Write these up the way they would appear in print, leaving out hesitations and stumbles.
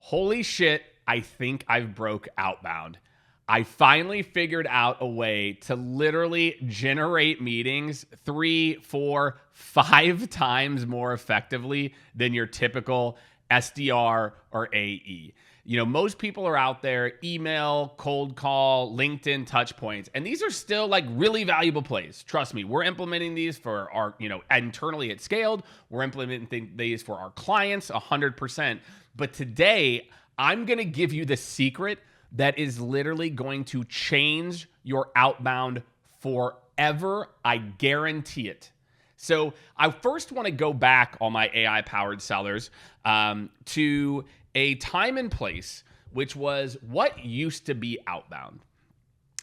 holy shit, I think I've broke Outbound. I finally figured out a way to literally generate meetings 3, 4, 5 times more effectively than your typical SDR or AE. Most people are out there, email, cold call, LinkedIn touch points, and these are still like really valuable plays. Trust me, we're implementing these for our, internally at Scaled. We're implementing these for our clients 100%. But today, I'm going to give you the secret that is literally going to change your outbound forever. I guarantee it. So I first want to go back on my AI-powered sellers to a time and place, which was what used to be outbound.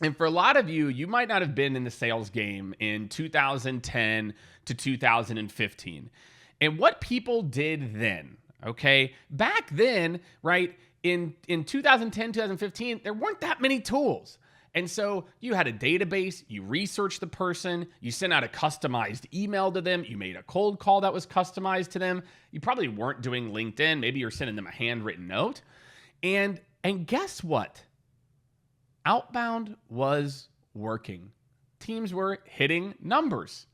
And for a lot of you, you might not have been in the sales game in 2010 to 2015. And what people did then, okay, back then, right, in 2010, 2015, there weren't that many tools. And so you had a database, you researched the person, you sent out a customized email to them, you made a cold call that was customized to them. You probably weren't doing LinkedIn, maybe you're sending them a handwritten note. And guess what? Outbound was working. Teams were hitting numbers,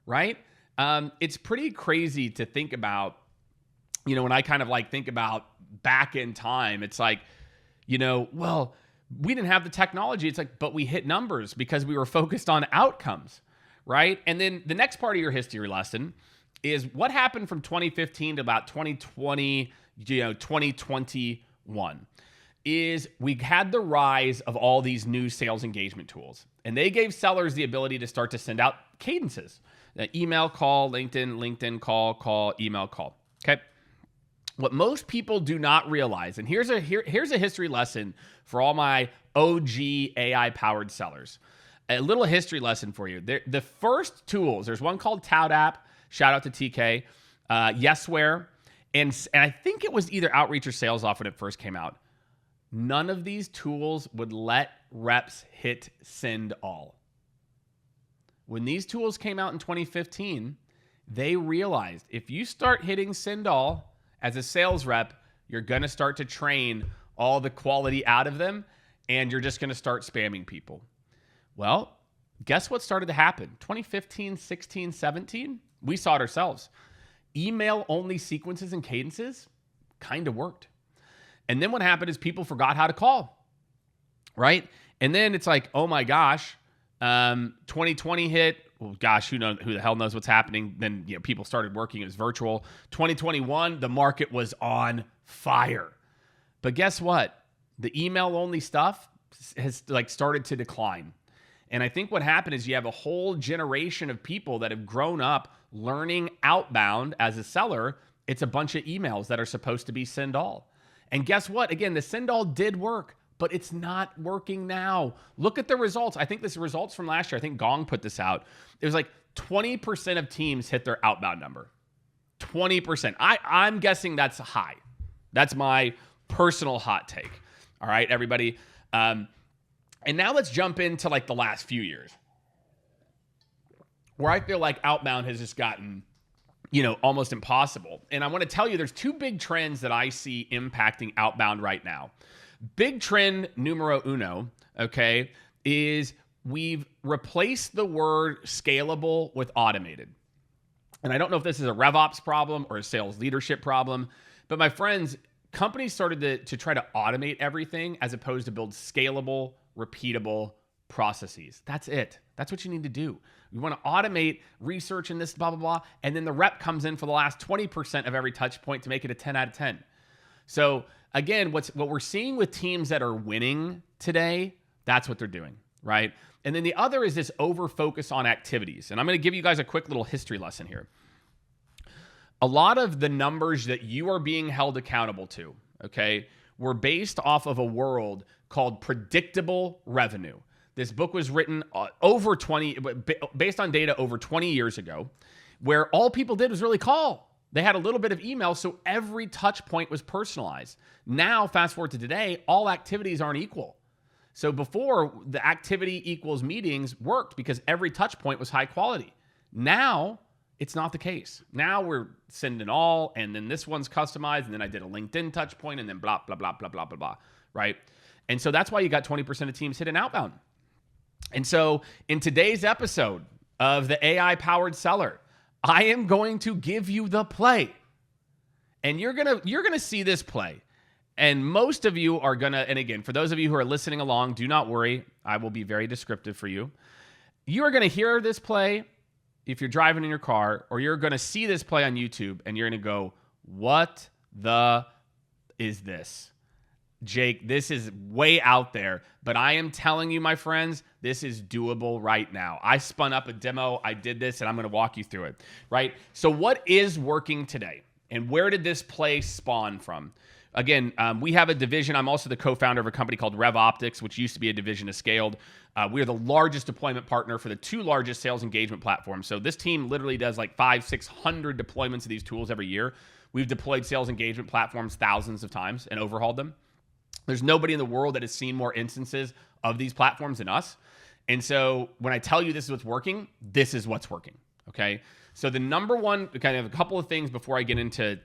right? It's pretty crazy to think about, when I kind of like think about back in time, it's like, well, we didn't have the technology. It's like, but we hit numbers because we were focused on outcomes, right? And then the next part of your history lesson is what happened from 2015 to about 2020, 2021 is we had the rise of all these new sales engagement tools. And they gave sellers the ability to start to send out cadences. Email, call, LinkedIn, call, email, call. Okay. What most people do not realize, and here's a history lesson for all my OG AI-powered sellers. A little history lesson for you. The first tools, there's one called ToutApp, shout out to TK, Yesware, and I think it was either Outreach or Sales Off when it first came out. None of these tools would let reps hit send all. When these tools came out in 2015, they realized if you start hitting send all, as a sales rep, you're going to start to train all the quality out of them, and you're just going to start spamming people. Well, guess what started to happen? 2015, 16, 17, we saw it ourselves. Email-only sequences and cadences kind of worked. And then what happened is people forgot how to call, right? And then it's like, oh my gosh, 2020 hit. Well, gosh, who the hell knows what's happening? Then people started working. It was virtual. 2021, the market was on fire. But guess what? The email-only stuff has started to decline. And I think what happened is you have a whole generation of people that have grown up learning outbound as a seller. It's a bunch of emails that are supposed to be send all. And guess what? Again, the send all did work, but it's not working now. Look at the results. I think this results from last year. I think Gong put this out. It was like 20% of teams hit their outbound number. 20%. I'm guessing that's high. That's my personal hot take. All right, everybody. And now let's jump into like the last few years where I feel like outbound has just gotten, almost impossible. And I want to tell you, there's 2 big trends that I see impacting outbound right now. Big trend numero uno, okay, is we've replaced the word scalable with automated. And I don't know if this is a RevOps problem or a sales leadership problem, but my friends, companies started to try to automate everything as opposed to build scalable, repeatable processes. That's it. That's what you need to do. You want to automate research and this, blah, blah, blah. And then the rep comes in for the last 20% of every touch point to make it a 10 out of 10. So again, what we're seeing with teams that are winning today, that's what they're doing, right? And then the other is this over focus on activities. And I'm going to give you guys a quick little history lesson here. A lot of the numbers that you are being held accountable to, okay, were based off of a world called predictable revenue. This book was written based on data over 20 years ago, where all people did was really call. They had a little bit of email, so every touch point was personalized. Now, fast forward to today, all activities aren't equal. So before, the activity equals meetings worked because every touch point was high quality. Now, It's not the case. Now we're sending all, and then this one's customized, and then I did a LinkedIn touch point, and then blah, blah, blah, blah, blah, blah, blah, right? And so that's why you got 20% of teams hitting outbound. And so in today's episode of the AI-powered seller, I am going to give you the play. And you're gonna see this play. And most of you are gonna, and again, for those of you who are listening along, do not worry. I will be very descriptive for you. You are gonna hear this play if you're driving in your car, or you're gonna see this play on YouTube, and you're gonna go, what the is this? Jake, this is way out there, but I am telling you, my friends, this is doable right now. I spun up a demo, I did this, and I'm gonna walk you through it, right? So what is working today? And where did this play spawn from? Again, we have a division. I'm also the co-founder of a company called Rev Optics, which used to be a division of Scaled. We are the largest deployment partner for the two largest sales engagement platforms. So this team literally does like 500-600 deployments of these tools every year. We've deployed sales engagement platforms thousands of times and overhauled them. There's nobody in the world that has seen more instances of these platforms than us. And so when I tell you this is what's working, this is what's working, okay? So the number one, kind of a couple of things before I get into,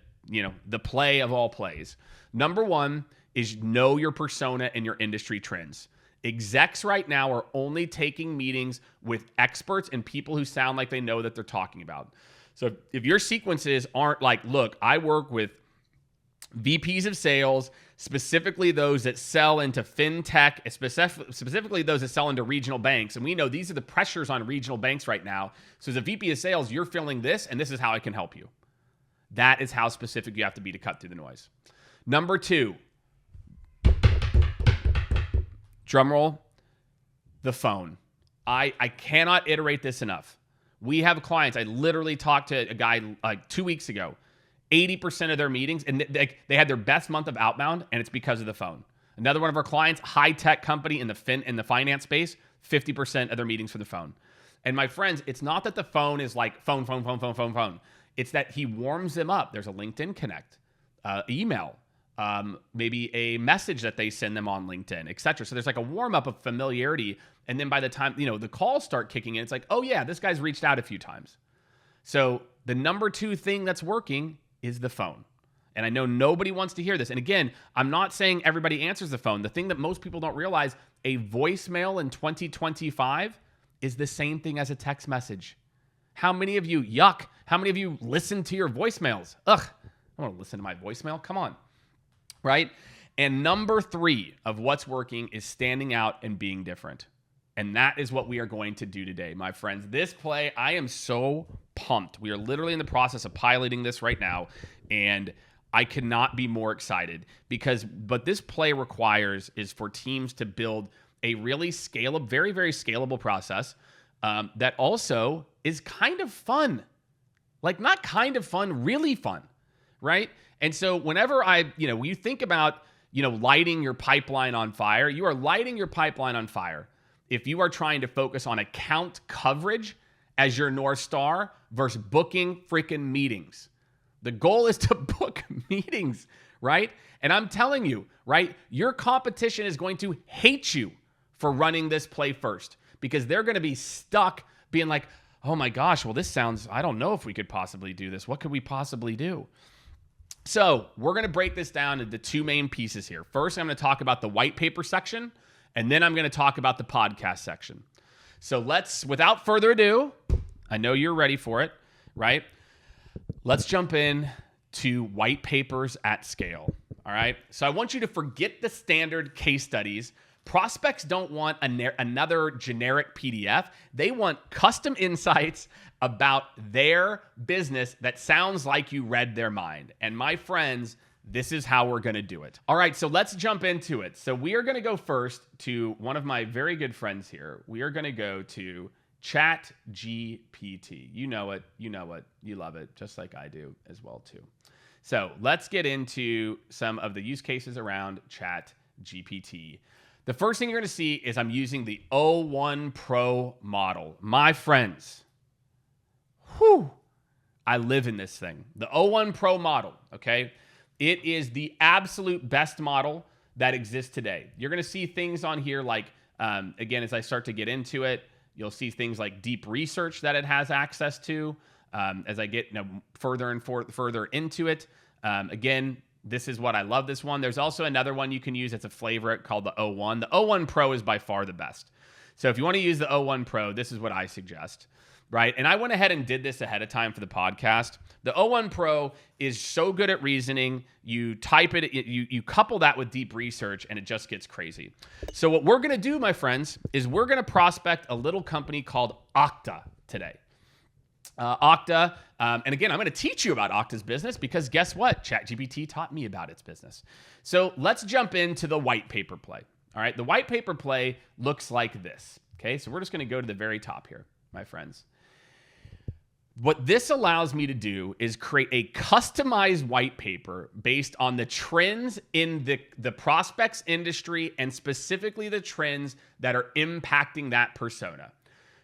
the play of all plays. Number one is know your persona and your industry trends. Execs right now are only taking meetings with experts and people who sound like they know that they're talking about. So if your sequences aren't like, look, I work with VPs of sales, specifically those that sell into fintech, specifically those that sell into regional banks. And we know these are the pressures on regional banks right now. So as a VP of sales, you're feeling this, and this is how I can help you. That is how specific you have to be to cut through the noise. Number two, drum roll, the phone. I cannot iterate this enough. We have clients. I literally talked to a guy like 2 weeks ago. 80% of their meetings, and they had their best month of outbound, and it's because of the phone. Another one of our clients, high-tech company in the finance space, 50% of their meetings for the phone. And my friends, it's not that the phone is like phone. It's that he warms them up. There's a LinkedIn Connect, email, maybe a message that they send them on LinkedIn, et cetera. So there's like a warm-up of familiarity, and then by the time the calls start kicking in, it's like, oh yeah, this guy's reached out a few times. So the number two thing that's working is the phone. And I know nobody wants to hear this. And again, I'm not saying everybody answers the phone. The thing that most people don't realize, a voicemail in 2025 is the same thing as a text message. How many of you, how many of you listen to your voicemails? Ugh, I want to listen to my voicemail. Come on, right? And number three of what's working is standing out and being different. And that is what we are going to do today, my friends. This play, I am so pumped. We are literally in the process of piloting this right now, and I could not be more excited because what this play requires is for teams to build a really scalable, very, very scalable process that also is kind of fun. Like not kind of fun, really fun, right? And so whenever when you think about, lighting your pipeline on fire, you are lighting your pipeline on fire if you are trying to focus on account coverage as your North Star versus booking freaking meetings. The goal is to book meetings, right? And I'm telling you, right, your competition is going to hate you for running this play first because they're going to be stuck being like, oh my gosh, well, this sounds, I don't know if we could possibly do this. What could we possibly do? So we're going to break this down into two main pieces here. First, I'm going to talk about the white paper section, and then I'm going to talk about the podcast section. So without further ado, I know you're ready for it, right? Let's jump in to white papers at scale, all right? So I want you to forget the standard case studies. Prospects don't want another generic PDF. They want custom insights about their business that sounds like you read their mind. And my friends, this is how we're going to do it. All right, so let's jump into it. So we are going to go first to one of my very good friends here. We are going to go to ChatGPT. You know it, you love it, just like I do as well too. So let's get into some of the use cases around ChatGPT. The first thing you're going to see is I'm using the O1 Pro model. My friends, I live in this thing. The O1 Pro model, okay? It is the absolute best model that exists today. You're going to see things on here like, again, as I start to get into it, you'll see things like deep research that it has access to. as I get further and further into it. Again, this is what I love this one. There's also another one you can use. It's a favorite called the O1. The O1 Pro is by far the best. So if you want to use the O1 Pro, this is what I suggest, right? And I went ahead and did this ahead of time for the podcast. The O1 Pro is so good at reasoning. You type it, you couple that with deep research, and it just gets crazy. So what we're going to do, my friends, is we're going to prospect a little company called Okta today. Okta, and again, I'm going to teach you about Okta's business because guess what? ChatGPT taught me about its business. So let's jump into the white paper play. All right, the white paper play looks like this. Okay, so we're just going to go to the very top here, my friends. What this allows me to do is create a customized white paper based on the trends in the prospects industry and specifically the trends that are impacting that persona.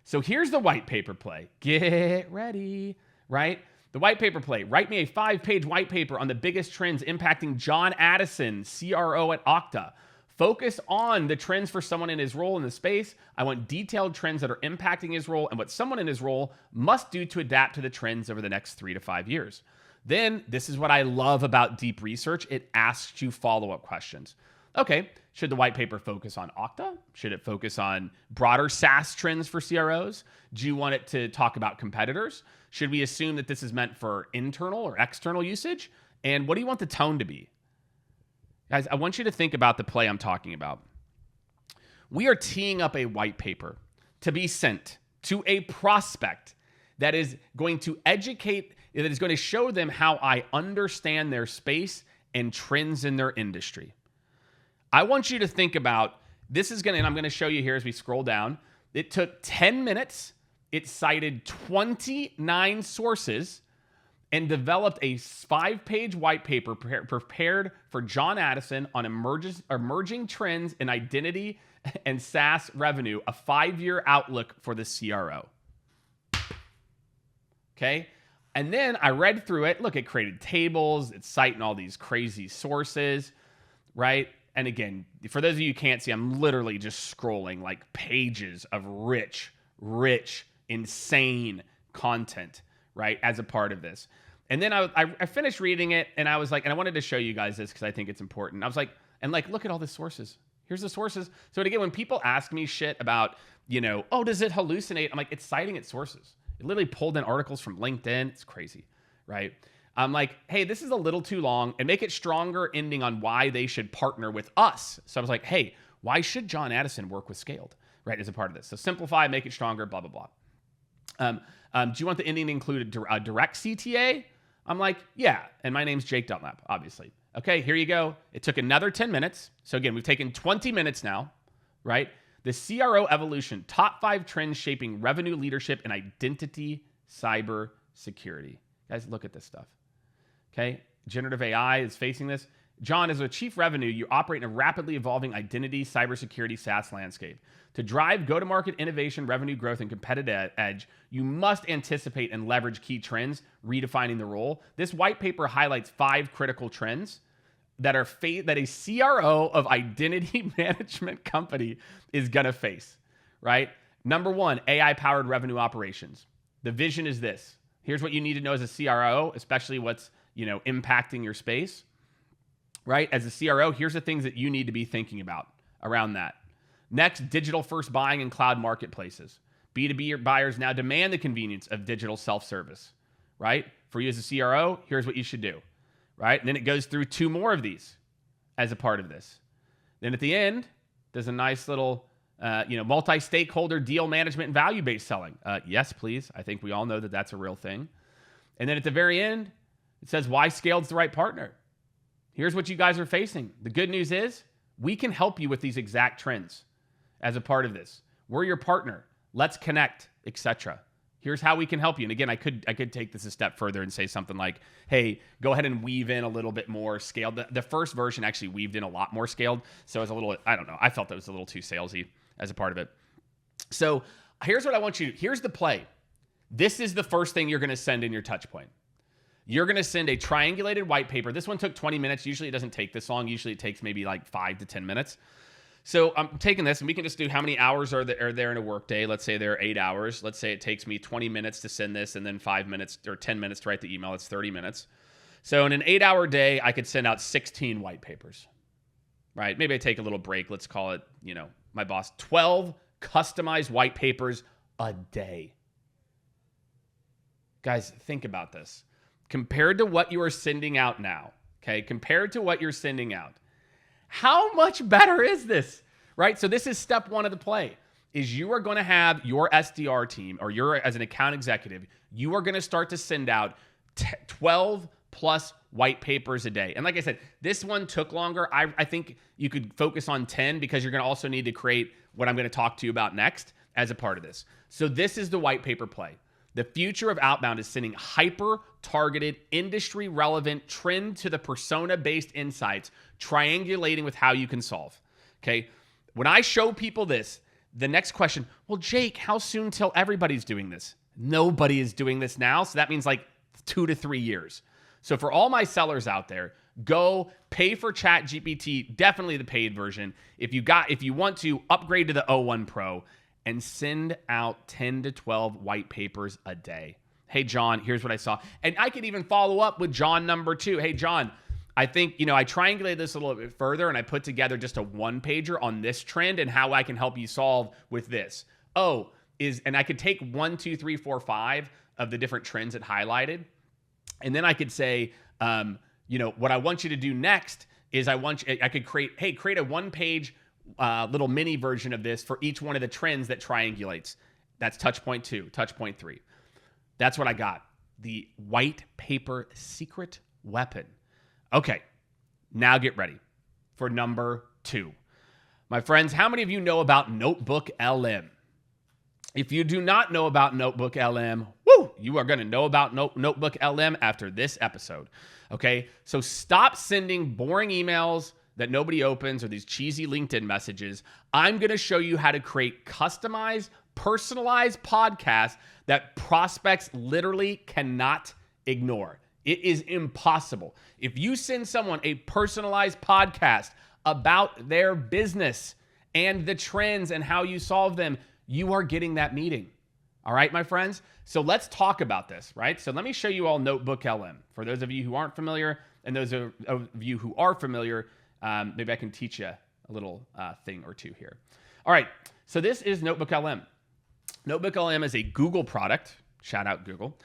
So here's the white paper play. Get ready, right? The white paper play. Write me a 5-page white paper on the biggest trends impacting John Addison, CRO at Okta. Focus on the trends for someone in his role in the space. I want detailed trends that are impacting his role and what someone in his role must do to adapt to the trends over the next 3 to 5 years. Then, this is what I love about deep research. It asks you follow-up questions. Okay, should the white paper focus on Okta? Should it focus on broader SaaS trends for CROs? Do you want it to talk about competitors? Should we assume that this is meant for internal or external usage? And what do you want the tone to be? Guys, I want you to think about the play I'm talking about. We are teeing up a white paper to be sent to a prospect that is going to educate, that is going to show them how I understand their space and trends in their industry. I want you to think about, and I'm going to show you here as we scroll down. It took 10 minutes. It cited 29 sources and developed a 5-page white paper prepared for John Addison on emerging trends in identity and SaaS revenue, a 5-year outlook for the CRO. Okay? And then I read through it. Look, it created tables. It's citing all these crazy sources, right? And again, for those of you who can't see, I'm literally just scrolling like pages of rich, insane content, right, as a part of this. And then I finished reading it, and I was like, and I wanted to show you guys this because I think it's important. I was like, look at all the sources. Here's the sources. So again, when people ask me shit about, oh, does it hallucinate? I'm like, it's citing its sources. It literally pulled in articles from LinkedIn. It's crazy, right? I'm like, hey, this is a little too long, and make it stronger ending on why they should partner with us. So I was like, hey, why should John Addison work with Scaled, right, as a part of this? So simplify, make it stronger, blah, blah, blah. Do you want the ending to include a direct CTA? I'm like, yeah, and my name's Jake Dunlap, obviously. Okay, here you go. It took another 10 minutes. So again, we've taken 20 minutes now, right? The CRO evolution, top 5 trends shaping revenue leadership and identity cyber security. Guys, look at this stuff. Okay, generative AI is facing this. John, as a chief revenue, you operate in a rapidly evolving identity, cybersecurity, SaaS landscape. To drive go-to-market innovation, revenue growth, and competitive edge, you must anticipate and leverage key trends, redefining the role. This white paper highlights 5 critical trends that a CRO of identity management company is going to face, right? Number 1, AI-powered revenue operations. The vision is this. Here's what you need to know as a CRO, especially what's impacting your space, right? As a CRO, here's the things that you need to be thinking about around that. Next, digital first buying and cloud marketplaces. B2B buyers now demand the convenience of digital self-service, right? For you as a CRO, here's what you should do, right? And then it goes through 2 more of these as a part of this. Then at the end, there's a nice little, multi-stakeholder deal management and value-based selling. Yes, please. I think we all know that that's a real thing. And then at the very end, it says why Scaled's the right partner. Here's what you guys are facing. The good news is we can help you with these exact trends as a part of this. We're your partner. Let's connect, etc. Here's how we can help you. And again, I could take this a step further and say something like, hey, go ahead and weave in a little bit more Scaled. The first version actually weaved in a lot more Scaled. So it was a little, I don't know. I felt that was a little too salesy as a part of it. So here's what I want you to, here's the play. This is the first thing you're going to send in your touch point. You're going to send a triangulated white paper. This one took 20 minutes. Usually it doesn't take this long. Usually it takes maybe like 5 to 10 minutes. So I'm taking this, and we can just do how many hours are there in a workday. Let's say there are 8 hours. Let's say it takes me 20 minutes to send this, and then 5 minutes or 10 minutes to write the email. It's 30 minutes. So in an 8-hour day, I could send out 16 white papers, right? Maybe I take a little break. Let's call it, my boss, 12 customized white papers a day. Guys, think about this. Compared to what you are sending out now, okay? Compared to what you're sending out, how much better is this, right? So this is step one of the play, is you are going to have your SDR team, or you're as an account executive, you are going to start to send out 12 plus white papers a day. And like I said, this one took longer. I think you could focus on 10 because you're going to also need to create what I'm going to talk to you about next as a part of this. So this is the white paper play. The future of Outbound is sending hyper-targeted, industry-relevant, trend-to-the-persona-based insights, triangulating with how you can solve, okay? When I show people this, the next question, well, Jake, how soon till everybody's doing this? Nobody is doing this now, so that means like 2 to 3 years. So for all my sellers out there, go pay for ChatGPT, definitely the paid version. If you want to upgrade to the O1 Pro, and send out 10 to 12 white papers a day. Hey, John, here's what I saw. And I could even follow up with John number 2. Hey, John, I think, I triangulated this a little bit further, and I put together just a one-pager on this trend and how I can help you solve with this. And I could take 1, 2, 3, 4, 5 of the different trends it highlighted. And then I could say, what I want you to do next is I could create a one-page little mini version of this for each one of the trends that triangulates. That's touch point 2, touch point 3. That's what I got. The white paper secret weapon. Okay, now get ready for number 2. My friends, how many of you know about Notebook LM? If you do not know about Notebook LM, you are going to know about Notebook LM after this episode. Okay, so stop sending boring emails that nobody opens or these cheesy LinkedIn messages. I'm going to show you how to create customized, personalized podcasts that prospects literally cannot ignore. It is impossible. If you send someone a personalized podcast about their business and the trends and how you solve them, you are getting that meeting. All right, my friends? So let's talk about this, right? So let me show you all Notebook LM. For those of you who aren't familiar and those of you who are familiar, maybe I can teach you a little thing or two here. All right, so this is Notebook LM. Notebook LM is a Google product. Shout out Google.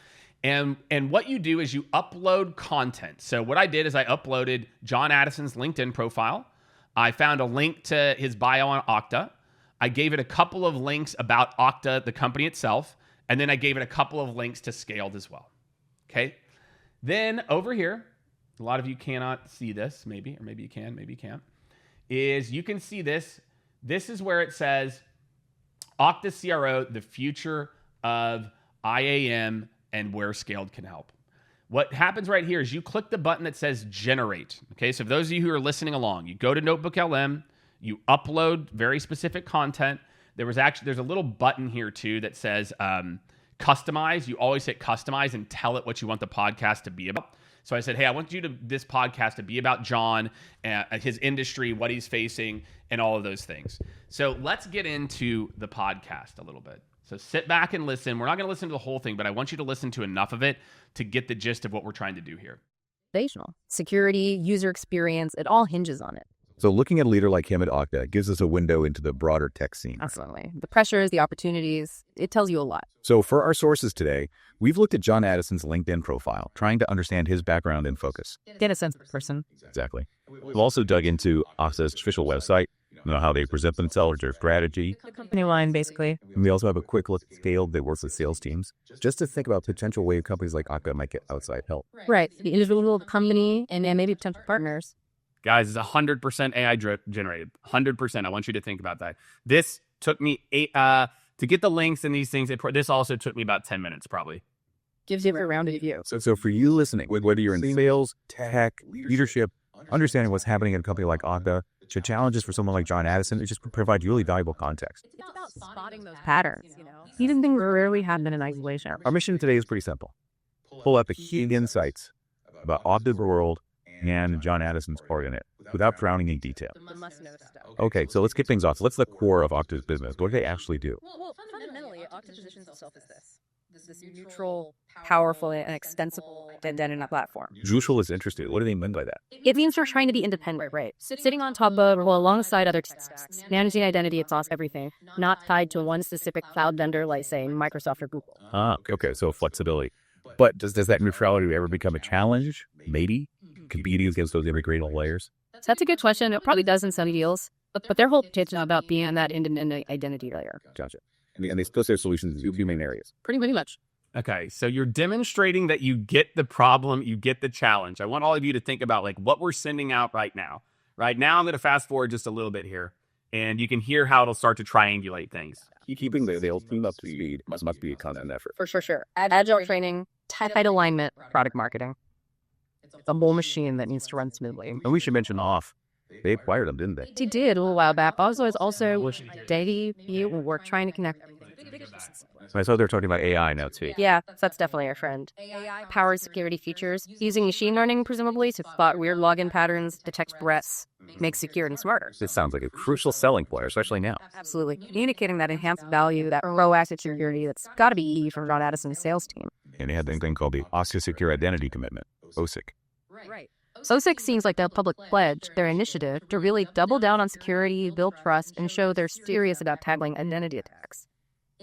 And what you do is you upload content. So what I did is I uploaded John Addison's LinkedIn profile. I found a link to his bio on Okta. I gave it a couple of links about Okta, the company itself. And then I gave it a couple of links to Scaled as well. Okay. Then over here, a lot of you cannot see this, maybe, or maybe you can, maybe you can't, is you can see this. This is where it says Okta CRO, the future of IAM and where Scaled can help. What happens right here is you click the button that says generate. Okay, so for those of you who are listening along, you go to Notebook LM, you upload very specific content. There's a little button here too that says customize. You always hit customize and tell it what you want the podcast to be about. So I said, hey, I want this podcast to be about John, his industry, what he's facing, and all of those things. So let's get into the podcast a little bit. So sit back and listen. We're not going to listen to the whole thing, but I want you to listen to enough of it to get the gist of what we're trying to do here. Foundational. Security, user experience, it all hinges on it. So looking at a leader like him at Okta gives us a window into the broader tech scene. Absolutely. The pressures, the opportunities, it tells you a lot. So for our sources today, we've looked at John Addison's LinkedIn profile, trying to understand his background and focus. Get a sense of the person. Exactly. We've also dug into Okta's official website, how they present themselves, their strategy. The company line, basically. And we also have a quick look at Scaled that works with sales teams, just to think about potential way companies like Okta might get outside help. Right. The individual company and maybe potential partners. Guys, it's 100% AI generated. 100%. I want you to think about that. This took me to get the links and these things. This also took me about 10 minutes, probably. Gives you a rounded view. So for you listening, whether you're in sales, tech, leadership, understanding what's happening in a company like Okta, the challenges for someone like John Addison, it just provides really valuable context. It's about spotting those patterns, Even things rarely happen in isolation. Our mission today is pretty simple. Pull out the key insights about Okta's world and John Addison's part in it, without drowning in detail. The must-know stuff. Okay, so let's kick things off. So what's the core of Okta's business? What do they actually do? Well, fundamentally, Okta positions itself as this neutral, powerful, and extensible identity platform. Jushul is interested. What do they mean by that? It means we're trying to be independent, right? Sitting on top of or alongside other stacks, managing identity across everything, not tied to one specific cloud vendor like, say, Microsoft or Google. Okay, so flexibility. But does that neutrality ever become a challenge? Maybe? Competing against those integrated layers? That's a good question. It probably does in some deals, but their whole pitch is about being on that independent identity layer. Gotcha. And they split their solutions in two main areas. Pretty much. Okay, so you're demonstrating that you get the problem, you get the challenge. I want all of you to think about like what we're sending out right now. Right now, I'm going to fast forward just a little bit here, and you can hear how it'll start to triangulate things. Keeping the whole team up to speed must be a constant effort. For sure. Agile training, tight alignment, product marketing. It's a whole machine that needs to run smoothly. And we should mention off. They acquired them, didn't they? They did a little while back. Also, it's also daily view. We're trying to connect everything. So I saw they're talking about AI now too. Yeah, that's definitely our friend. AI powers security features, using machine learning, presumably, to spot weird login patterns, detect threats, make secure and smarter. This sounds like a crucial selling point, especially now. Absolutely. Communicating that enhanced value, that proactive security, that's got to be key for John Addison's sales team. And they had this thing called the Okta Secure Identity Commitment, OSIC. Right. OSIC seems like the public pledge, their initiative, to really double down on security, build trust, and show they're serious about tackling identity attacks.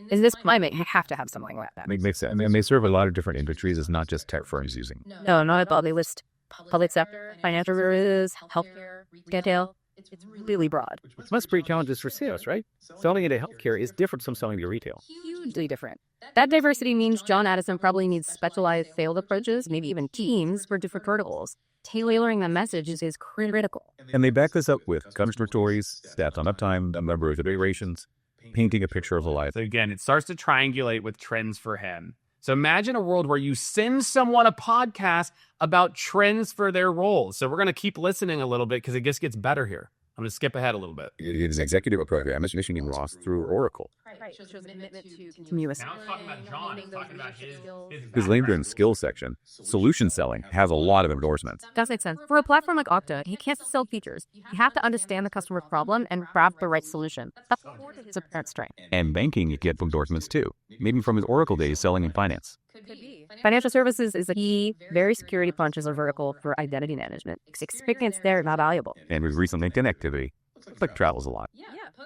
In this climate, you have to have something like that. Makes sense. I mean, they serve a lot of different industries. It's not just tech firms using. No, not at all. They list public sector, financial services, healthcare, retail. It's really broad. Which must be challenges for sales, right? Selling into healthcare is different from selling to retail. Hugely different. That diversity means John Addison probably needs specialized sales approaches, maybe even teams for different verticals. Tailoring the message is critical. And they back this up with customer stories, stats on uptime, the number of iterations, painting a picture of a life. So again, it starts to triangulate with trends for him. So imagine a world where you send someone a podcast about trends for their roles. So we're going to keep listening a little bit because it just gets better here. I'm going to skip ahead a little bit. It is an executive program. It's Michigan Ross through Oracle. Right. Shows commitment to continuous. Now it's talking about John. It's talking about his His LinkedIn skills section, solution selling, has a lot of endorsements. Does make sense. For a platform like Okta, he can't sell features. You have to understand the customer problem and craft the right solution. That's his apparent strength. And banking, you get endorsements too. Maybe from his Oracle days selling in finance. Could be. Financial services is a key, very security conscious vertical for identity management. Experience there is not valuable. And with recent LinkedIn activity, looks like travels a lot.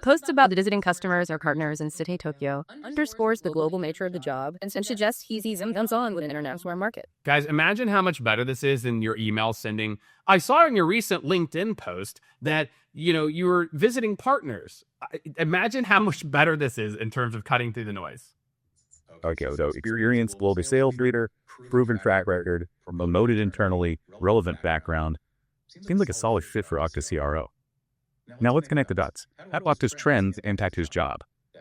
Posts about visiting customers or partners in City, Tokyo underscores the global nature of the job and suggests he's easy hands-on with an international market. Guys, imagine how much better this is than your email sending. I saw in your recent LinkedIn post that, you were visiting partners. Imagine how much better this is in terms of cutting through the noise. Okay, so experienced global sales leader, proven track record, promoted internally, relevant background. Seems like a solid fit for Okta CRO. Now let's connect the dots. How do Okta's trends impact his job?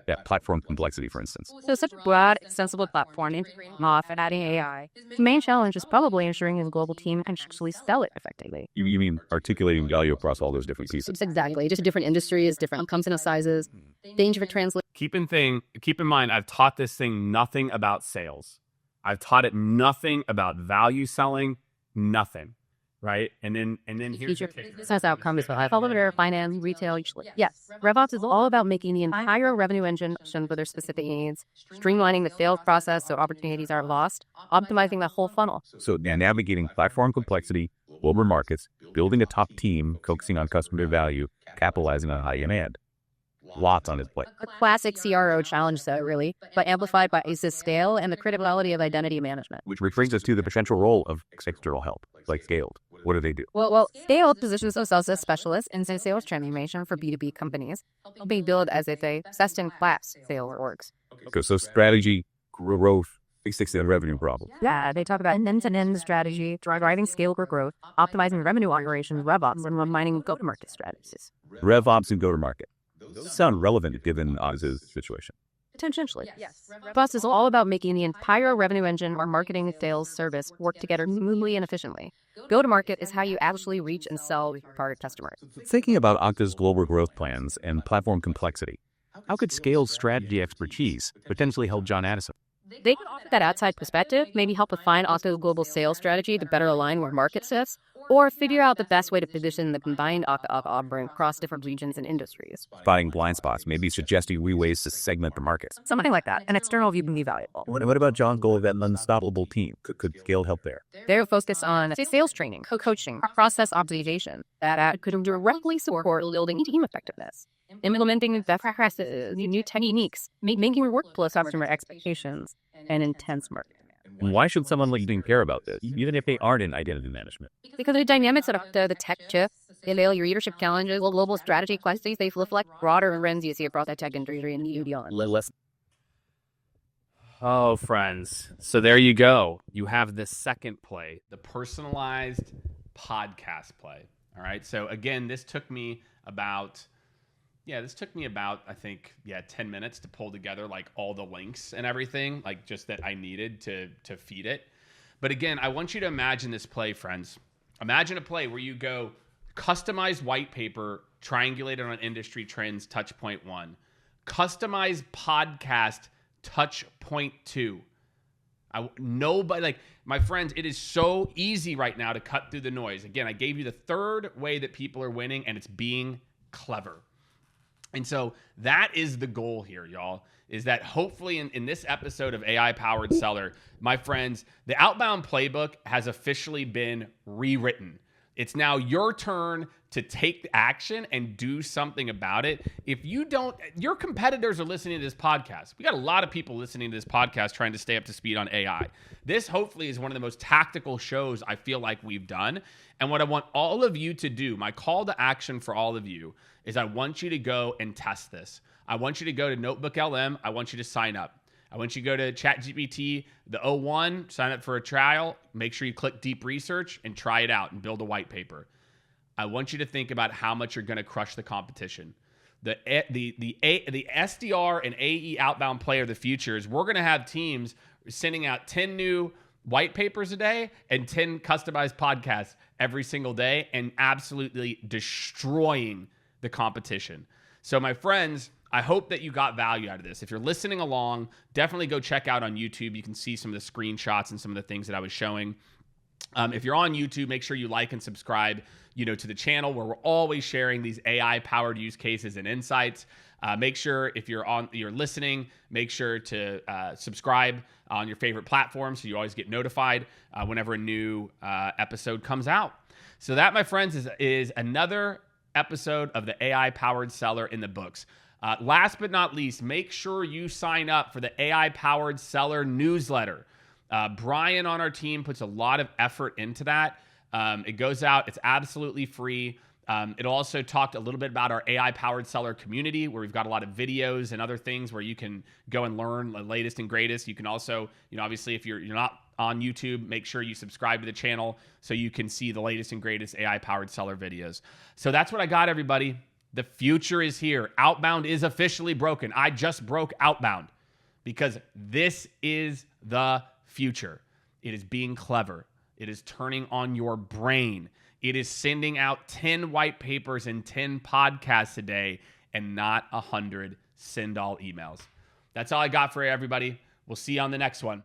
That platform complexity, for instance. So such a broad, extensible platform, integrating off and adding AI. The main challenge is probably ensuring his global team can actually sell it effectively. You mean articulating value across all those different pieces? Exactly. Just different industries, different outcomes and sizes, danger for translation. Keep in mind, I've taught this thing nothing about sales. I've taught it nothing about value selling, nothing. Right? And then here's the kicker. Business outcome is healthcare, finance, retail. Yes. RevOps is all about making the entire revenue engine function for their specific needs, streamlining the sales process so opportunities aren't lost, optimizing the whole funnel. So navigating platform complexity, global markets, building a top team, focusing on customer value, capitalizing on high demand. Lots on his plate. A classic CRO challenge set, really, but amplified by ACE's scale and the criticality of identity management. Which brings us to the potential role of external help, like Scaled. What do they do? Well, Scaled positions themselves as specialists in sales transformation for B2B companies, helping build as if they best-in-class sales orgs. Okay, so strategy, growth, fixing the revenue problem. Yeah, they talk about an end-to-end strategy, driving scale for growth, optimizing revenue operations, RevOps, and refining go-to-market strategies. RevOps and go-to-market. Those sound relevant given Oz's situation. Potentially, yes. RevOps is all about making the entire revenue engine or marketing, sales, service work together smoothly and efficiently. Go-to-market is how you actually reach and sell with your target customers. Thinking about Okta's global growth plans and platform complexity, how could Scale's strategy expertise potentially help John Addison? They could offer that outside perspective, maybe help refine Okta's global sales strategy to better align where market sits, Or figure out the best way to position the combined offering across different regions and industries. Spotting blind spots, maybe suggesting new ways to segment the market. Something like that. An external view can be valuable. What about John's goal of that unstoppable team? Could Scale help there? They're focused on sales training, co-coaching, process optimization that could directly support building team effectiveness, implementing best practices, new techniques, making your workflow customer expectations, and intense market demand. And why should someone like you care about this, even if they aren't in identity management? Because the dynamics of the tech shift, your leadership challenges, global strategy questions, they reflect broader trends you see across the tech industry and beyond. Oh, friends. So there you go. You have the second play, the personalized podcast play. All right. So again, this took me about, I think, 10 minutes to pull together like all the links and everything, like just that I needed to feed it. But again, I want you to imagine this play, friends. Imagine a play where you go customized white paper, triangulated on industry trends, touch point 1. Customized podcast, touch point 2. Nobody, like, my friends, it is so easy right now to cut through the noise. Again, I gave you the third way that people are winning, and it's being clever. And so that is the goal here, y'all, is that hopefully in this episode of AI-Powered Seller, my friends, the Outbound playbook has officially been rewritten. It's now your turn to take action and do something about it. If you don't, your competitors are listening to this podcast. We got a lot of people listening to this podcast trying to stay up to speed on AI. This hopefully is one of the most tactical shows I feel like we've done. And what I want all of you to do, my call to action for all of you, is I want you to go and test this. I want you to go to Notebook LM. I want you to sign up. I want you to go to ChatGPT, the 01, sign up for a trial. Make sure you click deep research and try it out and build a white paper. I want you to think about how much you're going to crush the competition. The SDR and AE outbound player of the future is we're going to have teams sending out 10 new white papers a day and 10 customized podcasts every single day and absolutely destroying the competition. So my friends, I hope that you got value out of this. If you're listening along, definitely go check out on YouTube. You can see some of the screenshots and some of the things that I was showing. If you're on YouTube, make sure you like and subscribe, to the channel where we're always sharing these AI-powered use cases and insights. Make sure if you're listening, make sure to subscribe on your favorite platform so you always get notified whenever a new episode comes out. So that, my friends, is another episode of the AI-Powered Seller in the books. Last but not least, make sure you sign up for the AI-Powered Seller newsletter. Brian on our team puts a lot of effort into that. It goes out. It's absolutely free. It also talked a little bit about our AI-Powered Seller community, where we've got a lot of videos and other things where you can go and learn the latest and greatest. You can also, obviously, if you're not on YouTube, make sure you subscribe to the channel so you can see the latest and greatest AI-Powered Seller videos. So that's what I got, everybody. The future is here. Outbound is officially broken. I just broke Outbound because this is the future. It is being clever. It is turning on your brain. It is sending out 10 white papers and 10 podcasts a day and not 100 send all emails. That's all I got for everybody. We'll see you on the next one.